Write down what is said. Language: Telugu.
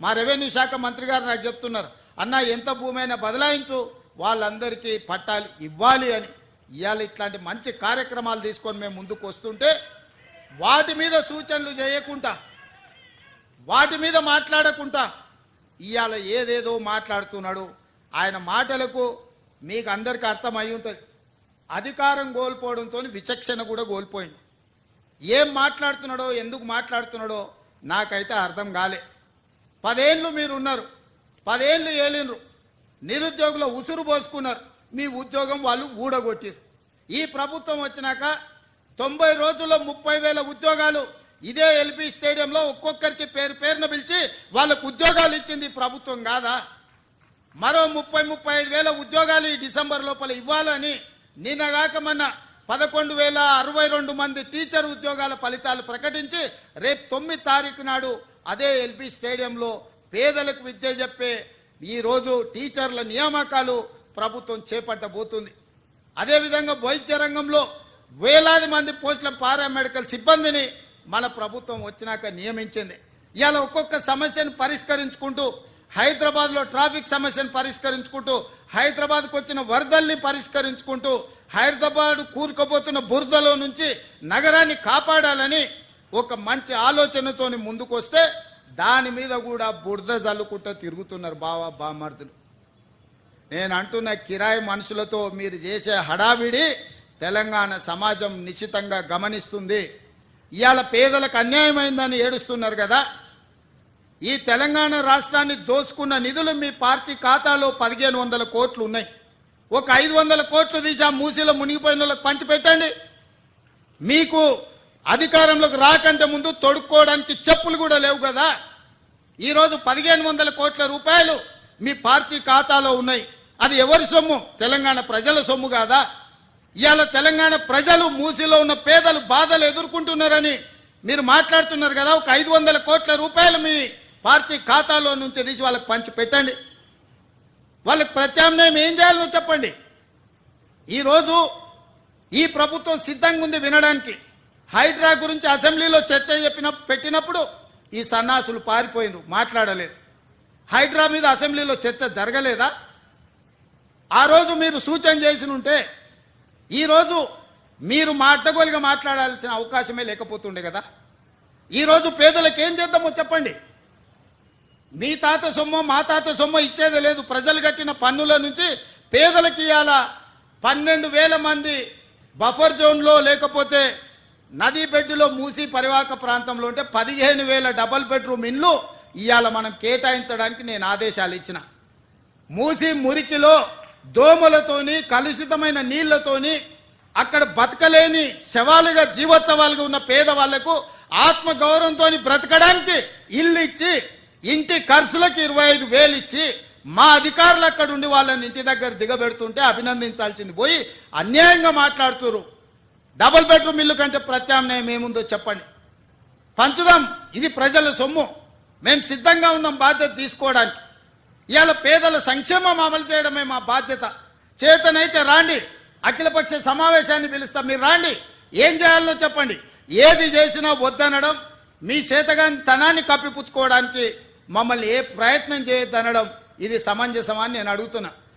మా రెవెన్యూ శాఖ మంత్రి గారు నాకు చెప్తున్నారు, అన్న ఎంత భూమి అయినా బదలాయించు, వాళ్ళందరికీ పట్టాలు ఇవ్వాలి అని. ఇవాళ ఇట్లాంటి మంచి కార్యక్రమాలు తీసుకొని మేము ముందుకు వస్తుంటే వాటి మీద సూచనలు చేయకుండా, వాటి మీద మాట్లాడకుండా ఇవాళ ఏదేదో మాట్లాడుతున్నాడు. ఆయన మాటలకు మీకు అందరికీ అర్థమై ఉంటుంది. అధికారం కోల్పోవడంతో విచక్షణ కూడా కోల్పోయింది. ఏం మాట్లాడుతున్నాడో, ఎందుకు మాట్లాడుతున్నాడో నాకైతే అర్థం కాలే. 10 ఏళ్ళు మీరు ఉన్నారు, 10 ఏళ్ళు ఏలినరు, నిరుద్యోగుల ఉసురు పోసుకున్నారు, మీ ఉద్యోగం వాళ్ళు ఊడగొట్టారు. ఈ ప్రభుత్వం వచ్చినాక 90 రోజుల్లో 30,000 ఉద్యోగాలు ఇదే ఎల్బీ స్టేడియంలో ఒక్కొక్కరికి పేరున పిలిచి వాళ్ళకు ఉద్యోగాలు ఇచ్చింది ప్రభుత్వం కాదా? మరో 30-35,000 ఉద్యోగాలు ఈ డిసెంబర్ లోపల ఇవ్వాలని నిన్నగాక మొన్న 11,062 మంది టీచర్ ఉద్యోగాల ఫలితాలు ప్రకటించి రేపు 9 తారీఖు నాడు అదే ఎల్బీ స్టేడియంలో పేదలకు విద్య చెప్పే ఈ రోజు టీచర్ల నియామకాలు ప్రభుత్వం చేపట్టబోతుంది. అదేవిధంగా వైద్య రంగంలో వేలాది మంది పోస్టుల పారామెడికల్ సిబ్బందిని మన ప్రభుత్వం వచ్చినాక నియమించింది. ఇవాళ ఒక్కొక్క సమస్యను పరిష్కరించుకుంటూ, హైదరాబాద్లో ట్రాఫిక్ సమస్యను పరిష్కరించుకుంటూ, హైదరాబాద్కు వచ్చిన వరదల్ని పరిష్కరించుకుంటూ, హైదరాబాద్ కూరుకుపోతున్న బురదలో నుంచి నగరాన్ని కాపాడాలని ఒక మంచి ఆలోచనతోని ముందుకు వస్తే దాని మీద కూడా బురద జల్లుకుంటూ తిరుగుతున్నారు బామర్దులు. నేను అంటున్న కిరాయి మనుషులతో మీరు చేసే హడావిడి తెలంగాణ సమాజం నిశ్చితంగా గమనిస్తుంది. ఇవాళ పేదలకు అన్యాయమైందని ఏడుస్తున్నారు కదా. ఈ తెలంగాణ రాష్ట్రాన్ని దోసుకున్న నిధులు మీ పార్టీ ఖాతాలో 1,500 కోట్లు ఉన్నాయి. ఒక 500 కోట్లు తీసి ఆ మూసీలో మునిగిపోయిన వాళ్ళకి పంచిపెట్టండి. మీకు అధికారంలోకి రాకంటే ముందు తొడుక్కోవడానికి చెప్పులు కూడా లేవు కదా. ఈరోజు 1,500 కోట్ల రూపాయలు మీ పార్టీ ఖాతాలో ఉన్నాయి. అది ఎవరి సొమ్ము? తెలంగాణ ప్రజల సొమ్ము కాదా? ఇవాళ తెలంగాణ ప్రజలు మూసీలో ఉన్న పేదలు బాధలు ఎదుర్కొంటున్నారని మీరు మాట్లాడుతున్నారు కదా. ఒక 500 కోట్ల రూపాయలు మీ పార్టీ ఖాతాలో నుంచి తీసి వాళ్ళకి పంచి పెట్టండి. వాళ్ళకి ప్రత్యామ్నాయం ఏం చేయాలో చెప్పండి. ఈరోజు ఈ ప్రభుత్వం సిద్ధంగా ఉంది వినడానికి. హైడ్రా గురించి అసెంబ్లీలో చర్చ పెట్టినప్పుడు ఈ సన్నాసులు పారిపోయినరు, మాట్లాడలేదు. హైడ్రా మీద అసెంబ్లీలో చర్చ జరగలేదా? ఆ రోజు మీరు సూచన చేసి ఉంటే ఈరోజు మీరు అడ్డగోలుగా మాట్లాడాల్సిన అవకాశమే లేకపోతుండే కదా. ఈరోజు పేదలకు ఏం చేద్దామో చెప్పండి. మీ తాత సొమ్ము మా తాత సొమ్ము ఇచ్చేదే లేదు. ప్రజలు కట్టిన పన్నుల నుంచి పేదలకు ఇవాళ 12,000 మంది బఫర్ జోన్లో లేకపోతే నదీ బెడ్డులో మూసి పరివాహక ప్రాంతంలో ఉంటే 15,000 డబుల్ బెడ్రూమ్ ఇండ్లు ఇవాళ మనం కేటాయించడానికి నేను ఆదేశాలు ఇచ్చిన. మూసి మురికిలో దోమలతోని కలుషితమైన నీళ్లతోని అక్కడ బతకలేని శవాలుగా జీవోత్సవాలుగా ఉన్న పేదవాళ్లకు ఆత్మగౌరవంతో బ్రతకడానికి ఇల్లు ఇచ్చి ఇంటి ఖర్చులకు 25,000 ఇచ్చి మా అధికారులు అక్కడ ఉండి వాళ్ళని ఇంటి దగ్గర దిగబెడుతుంటే అభినందించాల్సింది పోయి అన్యాయంగా మాట్లాడుతున్నారు. డబుల్ బెడ్రూమ్ ఇల్లు కంటే ప్రత్యామ్నాయం ఏముందో చెప్పండి. పంచుదాం, ఇది ప్రజల సొమ్ము, మేము సిద్ధంగా ఉన్నాం బాధ్యత తీసుకోవడానికి. ఇవాళ పేదల సంక్షేమం అమలు చేయడమే మా బాధ్యత. చేతనైతే రాండి, అఖిలపక్ష సమావేశాన్ని పిలుస్తాం, మీరు రాండి, ఏం చేయాలో చెప్పండి. ఏది చేసినా వద్దనడం, మీ చేతగాని తనాన్ని కప్పిపుచ్చుకోవడానికి మమ్మల్ని ఏ ప్రయత్నం చేయొద్దనడం ఇది సమంజసమని నేను అడుగుతున్నా.